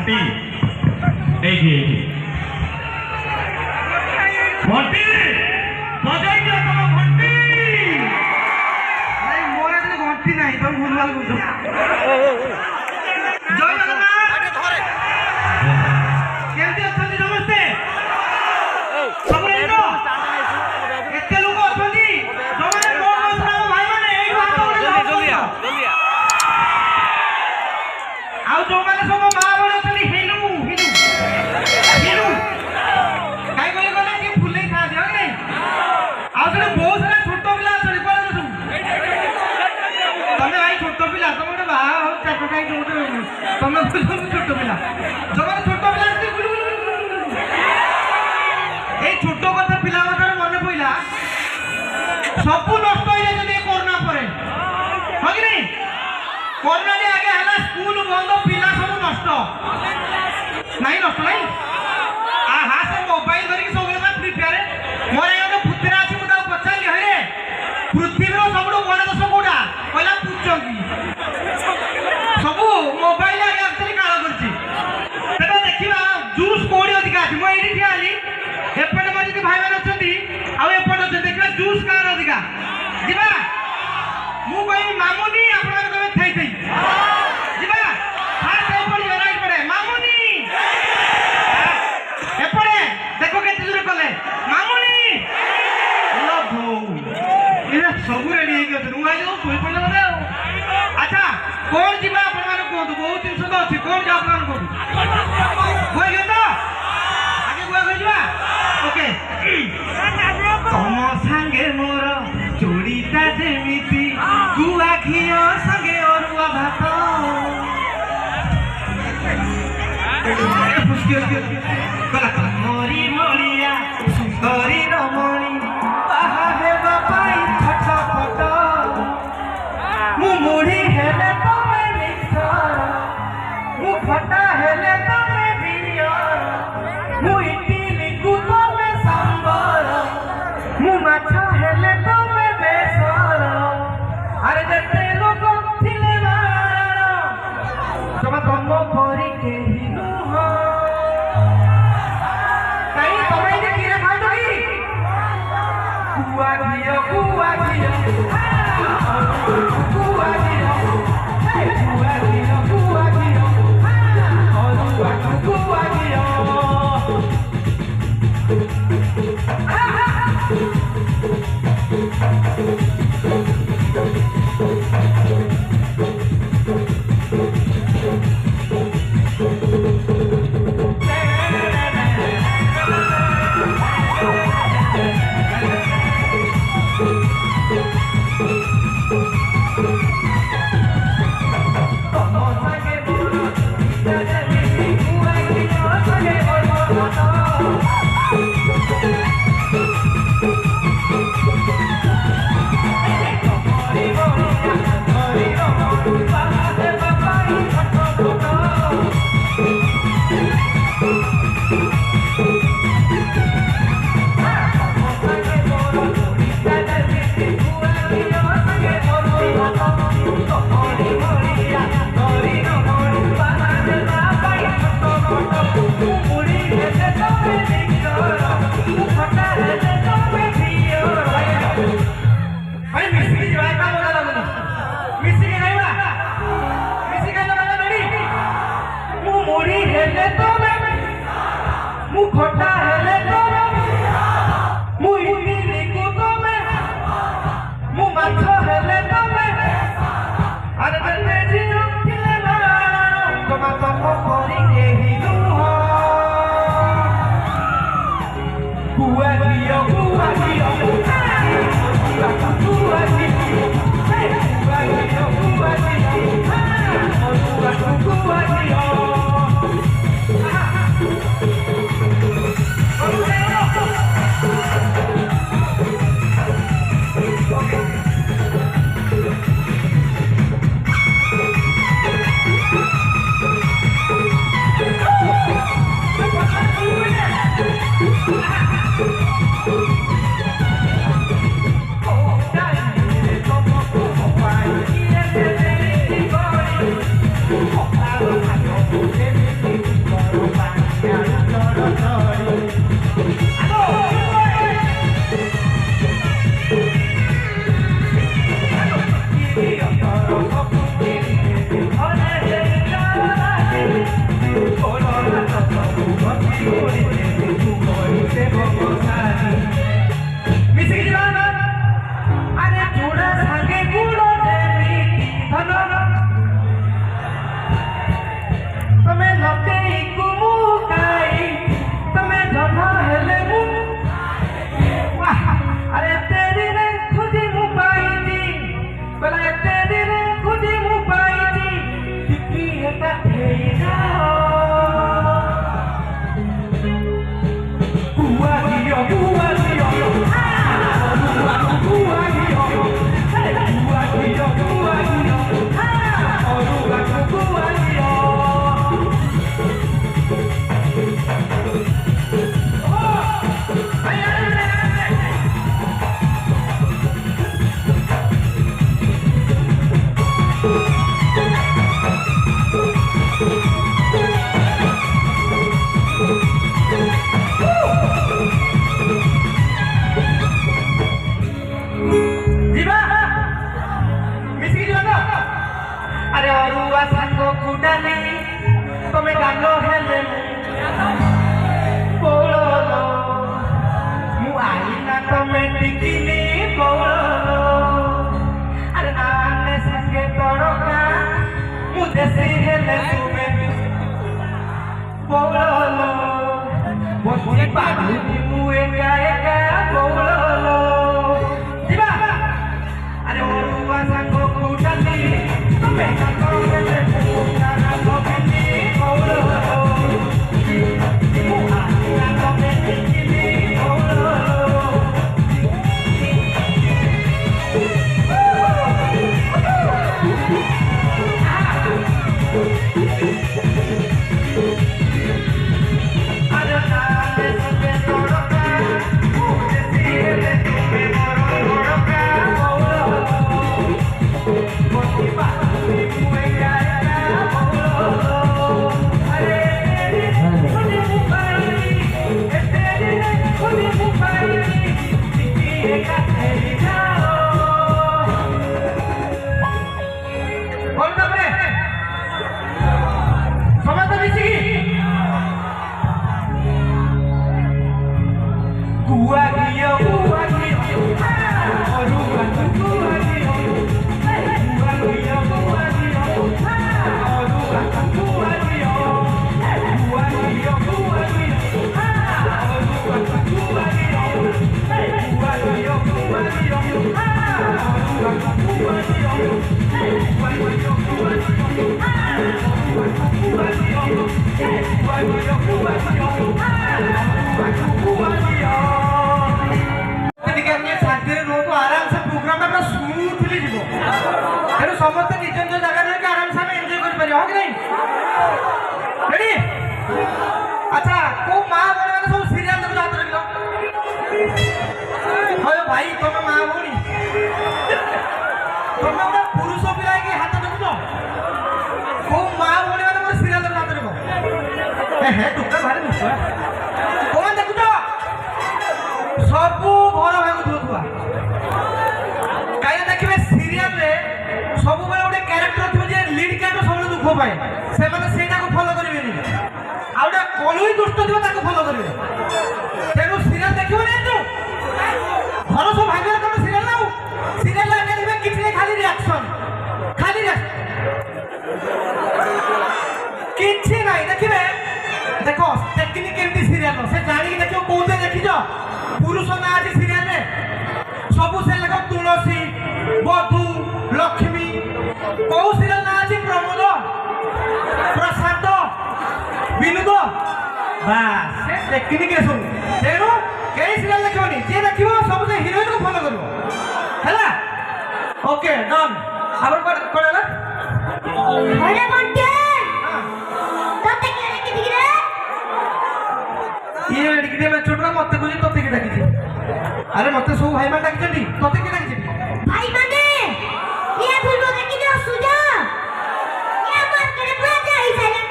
ঘন্টি এই ঘন্টি বাজাই দিও তোমার ঘন্টি নাই মোর এখানে ঘন্টি নাই তুমি ভুলভাল বুঝো জয় জগন্নাথ আরে ধরে কেমতি অଛନ୍ତି নমস্তে সব রেডি এতে লোক অଛନ୍ତି জমনে কোন নাম ভাই মানে এই ভাগ জলদি আউ জমনে সব মা বড় অଛନ୍ତି হেলু কাই কই গলে কি ভুলেই থা দিও কি আউ সেটা বহুত সারা ছোট পিলা অଛନ୍ତି কোন তুমি তুমি ভাই ছোট পিলা তুমি বা চাকা কাই তুমি তুমি ছোট পিলা জমনে ছোট পিলা অଛନ୍ତି গুলু এই ছোট কথা পিলা মাথার মনে পইলা সবু নষ্ট হয়ে যদি করোনা পরে হয় কি নাই করোনা নি আগে হলা স্কুল বন্ধ পিলা সব নষ্ট নাই নষ্ট নাই আহা সে মোবাইল ধরি কি সবলে মা প্রিপেয়ার মোর এনে পুত্রা আছে মু তাও পছালি হরে পৃথিবীর সবুঠু বড় দেশ কোডা কইলা পুচঙ্গি সবু মোবাইল আগে actually কাଳ করছি তেটা দেখিবা জুস কোডি ଅଧିକା আছে মই এডি ঠিয়া আলি এপଟେ মই যদি ভাই মানে অଛନ୍ତି ଆଉ এপଟେ অଛନ୍ତି ଦେଖିবা জুস কার ଅଧିକା ଯିବା ମୁଁ କହିବି ମାମୁନି ଆପଣଙ୍କ କହିବେ ଥାଇ ଥାଇ ଯିବା ଫାଷ୍ଟ ଏପଟେ ରାଇଟ୍ ପଟେ ମାମୁନି ଏପଟେ ଦେଖ କେତେ ଦୂର କଲେ ମାମୁନି लो भौ ଏରା ସବୁ ରେଡି ହେଇକି ଅଛନ୍ତି ମୁଁ ଆଜି ଶୋଇ ପଡ଼ିଲେ ବୋଧେ ଆଉ ଆଚ୍ଛା କୋଣ ଯିବା ଆପଣମାନେ କୁହନ୍ତୁ ବହୁତ ଜିନିଷ ତ ଅଛି କୋଣ ଯିବା ଆପଣମାନେ କୁହନ୍ତୁ ଗୁଆ ଘିଅ ତ ଆଗେ ଗୁଆ ଘିଅ ଯିବା ଓକେ ତମ ସାଙ୍ଗେ ମୋର ଯୋଡ଼ିଟା ଯେମିତି ଗୁଆ ଘିଅ ସାଙ୍ଗେ ଅରୁଆ ଭାତ ଗଲା ମରି ମରିଆ ସୁନ୍ଦରୀ ରମଣୀ ବାହା ହେବା ପାଇଁ ଛଟପଟ ମୁଁ ମୁଢ଼ି ହେଲେ ତମେ ମିକ୍ସର ମୁଁ ଖଟା ହେଲେ ତମେ ବିରିୟର ମୁଁ ଇଟିଲିକୁ ତମେ ସାମ୍ବର ମୁଁ ମାଛ ହେଲେ ତମେ ବେସର ଆରେ ଯେତେ ଲୋକ ଥିଲେ ମାରଣ ଜମା ତମ ପରି କେହି ନୁହଁ କାଇଁ ତମେ ଏଠି କିରେ ଖାଉଛ କି ଗୁଆ ଘିଅ ଗୁଆ ଘିଅ ଗୁଆ ଘିଅ ଗୁଆ ଘିଅ ଗୁଆ ଘିଅ ଅରୁଆକୁ ଗୁଆ ଘିଅ ଖଟା ହେଲେ ତମେ ମୁଁ ଇଟିଲିକୁ ତମେ ମୁଁ ମାଛ ହେଲେ ତମେ ଆରେ ଯେତେ ଝିଅ ଥିଲେ ଜମା ତମ ପରି କେହି ନୁହଁ ଗୁଆ ଘିଅ ଗୁଆ ଘିଅ ଗୁଆ ଘିଅ ଗୁଆ ଘିଅ ଗୁଆ ଘିଅ ଅରୁଆକୁ ଗୁଆ ଘିଅ अरे अरुआ सांगो कुडाली तमे गानो हेले बोलो मु आईना तमे टिकिनी बोलो अरे नाने संगे तड़का मु देसी हेले तुमे बोलो बसी पागुनी मु एका एका बोलो जीवा अरे अरुआ सांगो कुडाली समस्त निज निज जगह रही आराम से एंजॉय कर पारे हो कि नहीं रेडी अच्छा को मां बने वाले सब सीरियल देखो जात रहिलो होय भाई तुम मां बोनी तुम ना पुरुष पिला के हाथ देखो को मां बने वाले सब सीरियल देखो जात रहिलो हे टुका भारी मुसवा कोन देखु तो सब घर भाई को दुखवा काई देखिबे सीरियल रे सब बेले गोटे क्यारेक्टर थी जे लीड क्यारेक्टर सब दुख पाए से माने सेटा को फॉलो करिवेनी आ गोटे कलुई दुष्ट दिबो ताको फॉलो करिवे तेनु सीरियल देखिबो नै तू घर सब भागर कोन सीरियल नाउ सीरियल लागे दिबे किछि खाली रिएक्शन किछि नै देखिबे देखो टेक्निक केमती सीरियल से जानि के देखियो कोते देखिजो पुरुष ना आज सीरियल रे सब से लेखो तुलसी बधू लक्ष्मी कौ सीरियल ना आज प्रमोद प्रशांत विनोद बस से टेक्निक रे सुन तेनु केई सीरियल देखिबोनी जे देखिबो सब से हीरोइन को फॉलो करबो हैला ओके डन आबर कोडला अरे बंटे तते के रे किति रे ये लड़की दे मैं छोटरा मते बुझी तते के डाकी अरे मते सब भाई मान डाकी जंदी तते के डाकी भाई माने ये भूलो के किने सुजा ये मार्केट पूरा जाई साले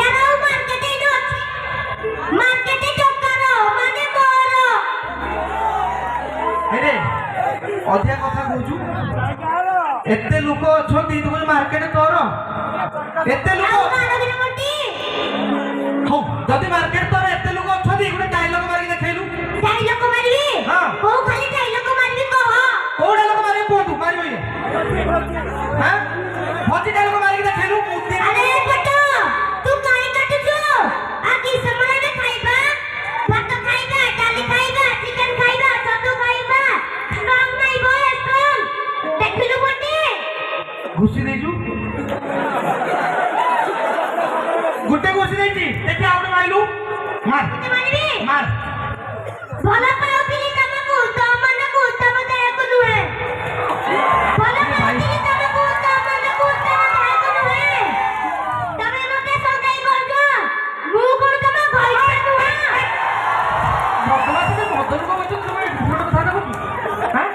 यार ओ मार्केट नो मार्केट चक्कर माने मोर अरे अधिया कथा कहूछु एते लोक अछंती तू मार्केट तोर एते ଆଉ लोक କାଣ କିରେ ମୋଟି हो जदि मार्केट तोर एते लोक अछंती गुटे डायलॉग मारी देखैलु डायलॉग मारिबी हाँ। କୋଉ ଖାଲି डायलॉग मारिबी कह କୋଉ डायलॉग मारी कोठु मारी बइले हां भजी डायलॉग मारी देखैलु मुती अरे पटो तू काहे काटुଛୁ आ कि समୟରେ ଖାଇବା ଭାତ ଖାଇବା ଡାଲି ଖାଇବା ଚିକେନ ଖାଇବା ଛତୁ ଖାଇବା ଷ୍ଟ୍ରଙ୍ଗ ନାଇଁ ବୟ ଷ୍ଟ୍ରଙ୍ଗ ଦେଖିଲୁ ମୋଟି घुसी देजु गुटे घुसी देची देखि आउट माइलु मार ତୁ ମାରିବି मार ଭଲ ପାଉଥିଲି ତମକୁ ତମମାନଙ୍କୁ ତମ ଦେହକୁ ନୁହେଁ ଭଲ ପାଉଥିଲି ତମକୁ ତମମାନଙ୍କୁ ତମ ଦେହକୁ ନୁହେଁ ତମେ ମୋତେ ସଗାଇ କରୁଛ ମୁଁ କଣ ତମ ଘଇଟା ନୁହେଁ भगवान से मदन को बच्चों तुम्हें झूठ बता ना कुछ हां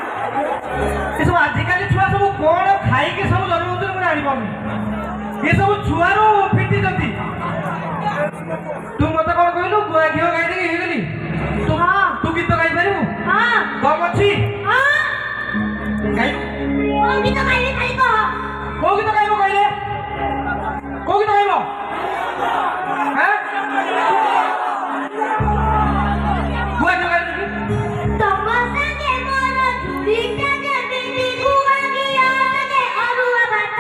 ये सब आजिकल छुआ सब कोन खाई के सब जन्म होते मैं जानि पाऊँ ये सब छुआ रो फिटी जंती तू मते कोन कहलु गुआ घियो गाई दे हे गेली तू हाँ। तू गीत गाई पारिबु हां दम अछि हां गाई कोन गीत गाइबे खाली कह को गीत गाइबो कहले को गीत गाइबो हां गुआ घियो गाई दे तम संगे मोर झुरिटा जेमिति गुआ गिया संगे अरुआ भात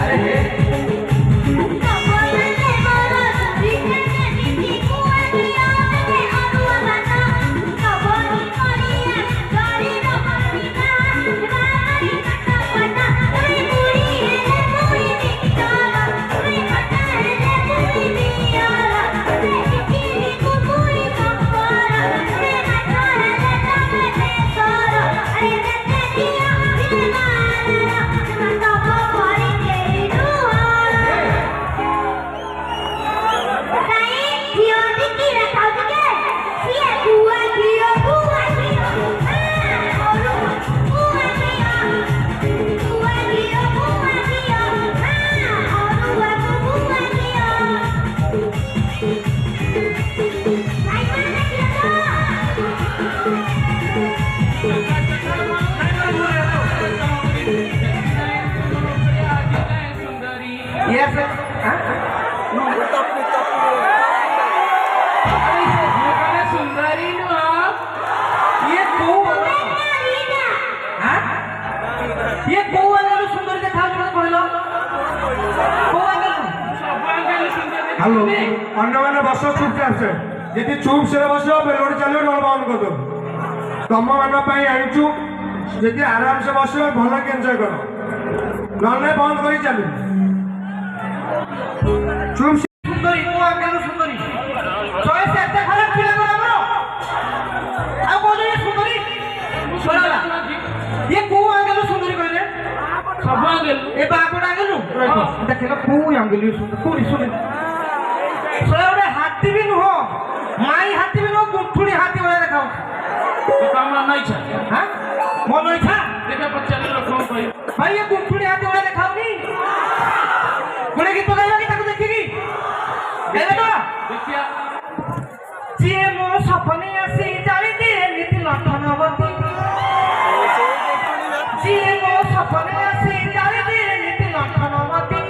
अरे हे तम संगे मोर झुरिटा जेमिति गुआ गिया संगे अरुआ भात तबनी करिया गरी रमणिका बारी कटा पटा ओई मुड़ी हेले मुड़ी दिक्करा ओई कटा हेले मुड़ी दियारा देखि को मुड़ी कंपरा ओई कटा हेले तमे देसरा अरे देते दिया बिलमारा तम भरी केरी दुआरा काई जियो दिकी रखाउ के सिए गुआ घियो गुआ घियो ओरु गुआ घियो गुआ घियो गुआ घियो ओरु बाबू गुआ घियो भाई माने यस हां सुंदरी नु ये को हां ये को वाला सुंदर देखा जोना कहलो को वाला हेलो अन्य मैंने बस चुपचाप से यदि चुप से बस बेलोड चलो रोल बंद कर दो तुम मान आनीचु यदि आराम से बस भल के एंजॉय करो नल्ले बंद कर चलू चुप से सुंदरी को आंगल सुंदरी चॉइस एते खराब पिला को हमरो आ बोलो ये सुंदरी छोड़ा ये को आंगल सुंदरी कहले सब आंगल ए बापड़ आंगल देखलो को आंगल सुंदरी पूरी सुन छोड़ा हाथी भी नुहो माई हाथी भी नुहो गुठुड़ी हाथी वाला देखाओ तो काम नहीं छा हां मन इच्छा देखा पचाले लोग कह भाई ये गुठुड़ी हाथी वाला देखाओ नी कोने गीत गाइबा कि ताको देखिकी गाइबा तो देखिया जिए मो सपने आसी जानी दिए नीति लठनवती जिए मो सपने आसी जानी दिए नीति लठनवती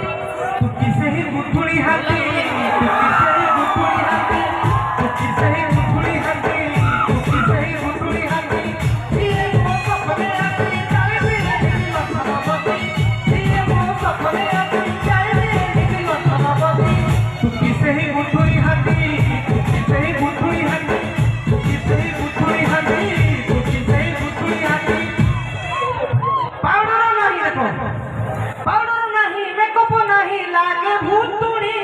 तू किसे ही गुठुड़ी हाथी तू किसे ही गुठुड़ी हाथी तू किसे ही गुठुड़ी हाथी तू किसे ही गुठुड़ी हाथी जिए मो सपने आसी जानी दिए नीति लठनवती जिए मो सपने आसी जानी दिए नीति लठनवती तू किसे ही गुठुड़ी हाथी तू किसे ही गुठुड़ी हाथी तू किसे ही गुठुड़ी हाथी तू किसे ही गुठुड़ी हाथी पाउडर नहीं देखो पाउडर नहीं मेकअप नहीं लागे भूतुड़ी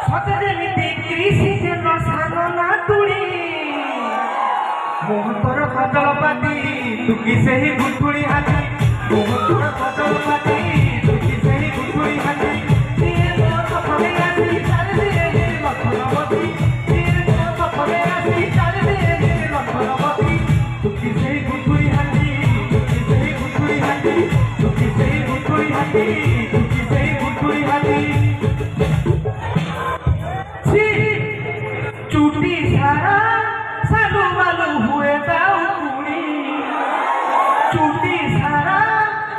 सते जेमिति कृषि जे नसानो ना तुड़ी मोहतर कजल पाती तू किसे ही गुठुड़ी हाथी मोहतर कजल पाती तू किसे ही गुठुड़ी हाथी जिए मो सपने आसी चाल दिए गे लखनवती जिए मो सपने आसी चाल दिए गे लखनवती तू किसे ही गुठुड़ी हाथी तू किसे ही गुठुड़ी हाथी तू किसे ही गुठुड़ी हाथी तू किसे ही गुठुड़ी हाथी सी चूटी सारा सालू बालू हुए दाऊ कुड़ी ଚୁଟି ସାରା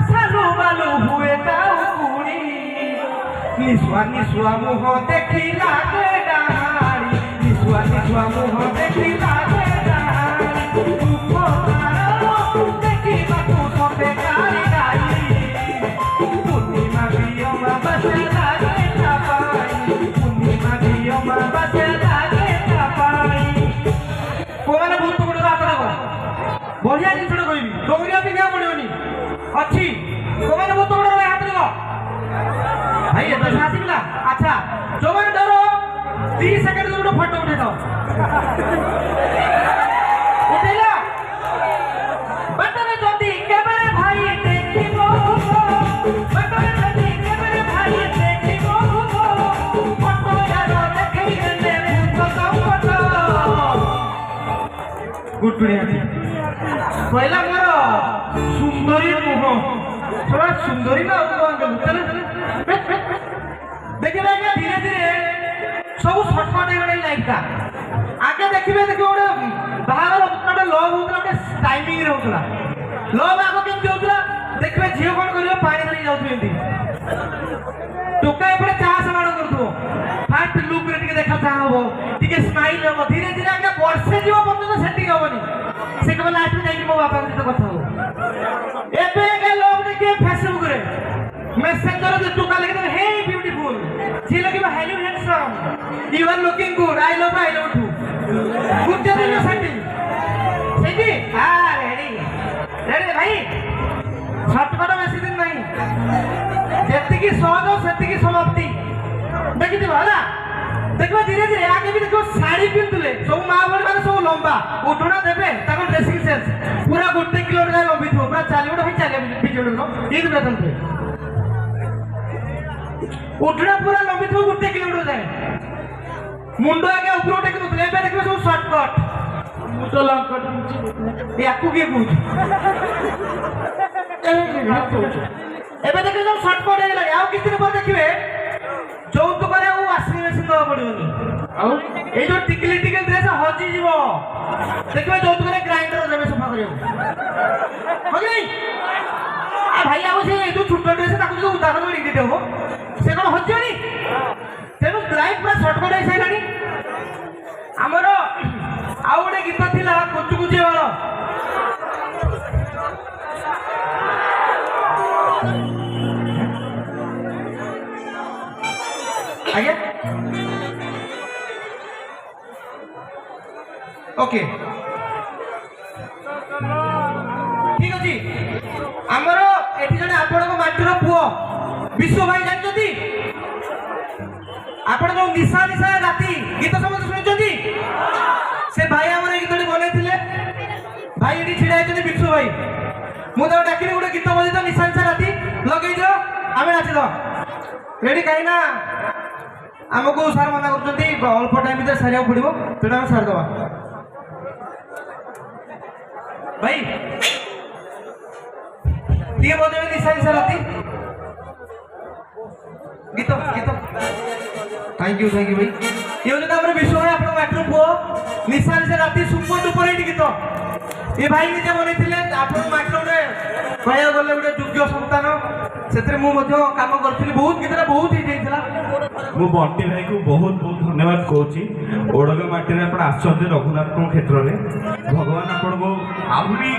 ସାଲୁ ବାଲୁ ହୁଏ କାଉକୁଣି ନିଶୁଆ ନିଶୁଆ ମୁହଁ ଦେଖିଲା କେ ଡାହାଣୀ ନିଶୁଆ ନିଶୁଆ ମୁହଁ ଦେଖିଲା କେ ଡାହାଣୀ ଉପକାର ଦେଖିବାକୁ ସତେ କାଳି ଗାଇ ପୂର୍ଣ୍ଣିମା ପ୍ରିୟମା ବାସେ ଲାଗେ ତା ପାଇଁ ପୂର୍ଣ୍ଣିମା ପ୍ରିୟମା ବାସେ ଲାଗେ ତା ପାଇଁ କୋମାନେ ବହୁତ ଗୁଡେ ହାତ ଦବ ବଢିଆ ଜିନିଷଟା କହିବି ଡୋଙ୍ଗରିଆ ପିନ୍ଧିବାକୁ ପଡିବନି ଅଛି କୋମାନେ ବହୁତ ଗୁଡେ ହାତ ଦବ ଭାଇ ଏତେ ସାହସୀ ପିଲା ଆଚ୍ଛା ଯୋଉମାନେ ଡର 30 ସେକେଣ୍ଡ ଗୋଟେ ଫଟୋ ଉଠେଇ ଦବ ଉଠେଇଲ ବାଟରେ ଯଦି କେବେ ଭାଇ ଦେଖିବ ବାଟରେ ଯଦି କେବେ ଭାଇ ଦେଖିବ ଫଟୋ ଯାର ଦେଖେଇ ଦେଲେ ଫଟୋ ଗୁଟୁଣି କହିଲା ମୋର ସୁନ୍ଦରୀ ମୁହଁ थोड़ा सुंदरी ना चले देखिए आगे धीरे धीरे सब शॉर्टकट हो गई लाइफ का आगे देखिए देखिए गोटे बाहर गोटे लव होता गोटे टाइमिंग रे होता लव आग केमती होता देखिए झील कौन कर पानी धरिक जाऊँ टोका एपटे चाह समान कर फास्ट लुक रे देखा चाह हम टे स्माइल हम धीरे धीरे आगे वर्षे जीव पर्यटन सेटिंग हेनी से केवल लास्ट में जाइए मो बापा सहित कथा हो एबे लोग देखिए फेसबुक रे मेसेंजर जे टोका लिखि हे ब्यूटीफुल सी लगे hello handsome you are looking good I love to good दिन सेटिंग सेठी हां रेडी रेडी भाई शॉर्टकट बेसी दिन नहीं जेति की सहज सेति की समाप्ति देखि दिबा हला देखो धीरे धीरे आगे भी देखो साड़ी पिंतले सब मां बोल माने सब लंबा उठना देबे ताको ड्रेसिंग सेंस पूरा 1 किलोमीटर जाय लंबी थो पूरा 40 मिनट होई चले बिजोड़ नो ये बेतन थे उठना पूरा लंबी थो 1 किलोमीटर जाय मुंडो आगे ऊपर टेक दो लेबे देखबे सब शॉर्टकट मुतो लंकट याकू के पूछ एबे देखो सब शॉर्टकट हे लगे आउ कितने पर देखिबे যৌতুক করে ও ওয়াশিং মেশিন দেওয়া পড়িবনি আউ এই যে টিকলি টিকলি ড্রেস হজি যাব দেখবে যৌতুক করে গ্রাইন্ডর দেবে সফা করিব হজি আ ভাই আউ সে এই যে ছোট ড্রেস তাকু যে উদাহরণ করে দিতে হবো সে কোন হজিনি তেনু লাইফ পুরা শর্টকট হই সাইলানি हमरो आउ गोटे गीत थिला कुचु कुचु वाला आगे ओके ठीक अच्छी आमर एठी जने आपण को माटीर पुओ विश्व भाई जानछथि आपण जो निशा निशा राती गीत समझ सुनिछथि से भाई हमर गीत बनैथिले भाई एठी छिडा हेछथि विश्व भाई मु तो डाकिनी गोटे गीत बजै तो निशा निशा राती लगै दियो आमे नाचि दो रेडी काई ना आमको सार मना कर अल्प टाइम भर सारे पड़ो तेना सार दवा भाई टे बजे निशा निशा राती गीत गीत थैंक यू भाई ये हूँ आम विश्व भाई आप माटर पुओ निशा निशा राती सुपर डुपर हिट गीत ये भाई निजे बनई आप माटर गोटे कह गले गोटे योग्य संस्थान से कम करी बहुत गीत बहुत हिट होता मु बंटी भाई को बहुत बहुत धन्यवाद कहूँ ओडग माटी में आप रघुनाथ क्षेत्र में भगवान आपको आहरी